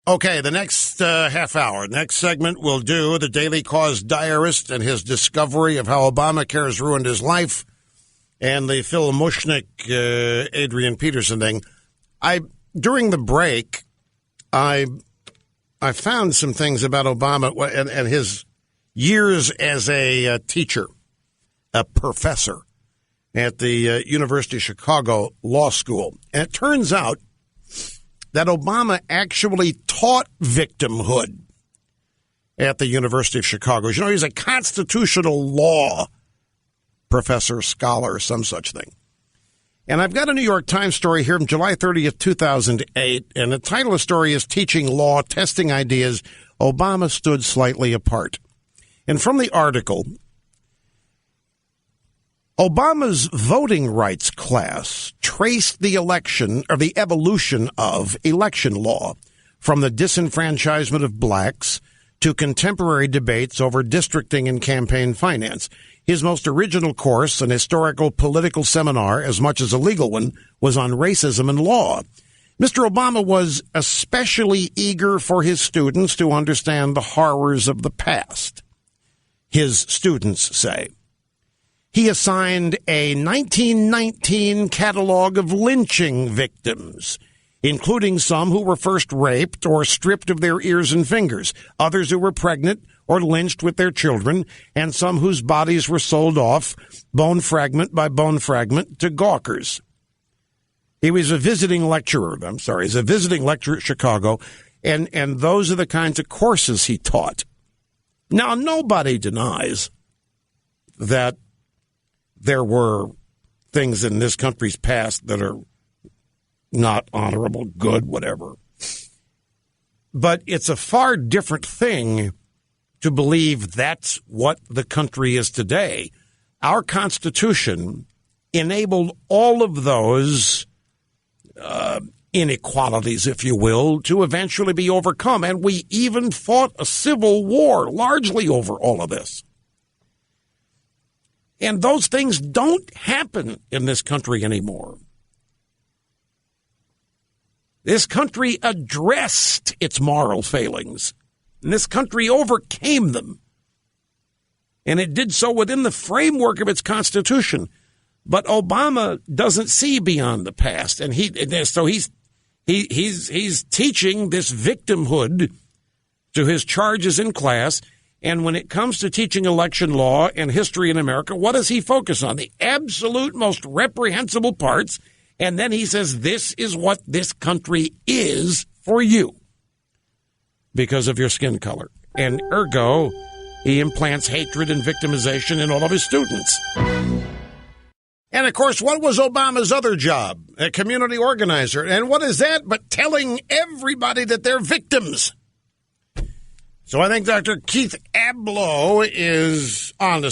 Okay, the next half hour, next segment, we'll do the Daily Cause diarist and his discovery of how Obamacare has ruined his life, and the Phil Mushnick, Adrian Peterson thing. During the break, I found some things about Obama and his years as a teacher, a professor at the University of Chicago Law School. And it turns out that Obama actually taught victimhood at the University of Chicago. You know, he's a constitutional law professor, scholar, some such thing. And I've got a New York Times story here from July 30th, 2008, and the title of the story is Teaching Law, Testing Ideas, Obama Stood Slightly Apart. And from the article, Obama's voting rights class traced the evolution of election law, from the disenfranchisement of blacks to contemporary debates over districting and campaign finance. His most original course, an historical political seminar as much as a legal one, was on racism and law. Mr. Obama was especially eager for his students to understand the horrors of the past, his students say. He assigned a 1919 catalog of lynching victims, including some who were first raped or stripped of their ears and fingers, others who were pregnant or lynched with their children, and some whose bodies were sold off, bone fragment by bone fragment, to gawkers. He was a visiting lecturer at Chicago, and those are the kinds of courses he taught. Now, nobody denies that there were things in this country's past that are not honorable, good, whatever. But it's a far different thing to believe that's what the country is today. Our Constitution enabled all of those inequalities, if you will, to eventually be overcome. And we even fought a civil war largely over all of this. And those things don't happen in this country anymore. This country addressed its moral failings, and this country overcame them. And it did so within the framework of its Constitution. But Obama doesn't see beyond the past, and he's teaching this victimhood to his charges in class. And when it comes to teaching election law and history in America, what does he focus on? The absolute most reprehensible parts. And then he says, this is what this country is for you because of your skin color. And ergo, he implants hatred and victimization in all of his students. And, of course, what was Obama's other job? A community organizer. And what is that but telling everybody that they're victims? So I think Dr. Keith Abloh is on to something.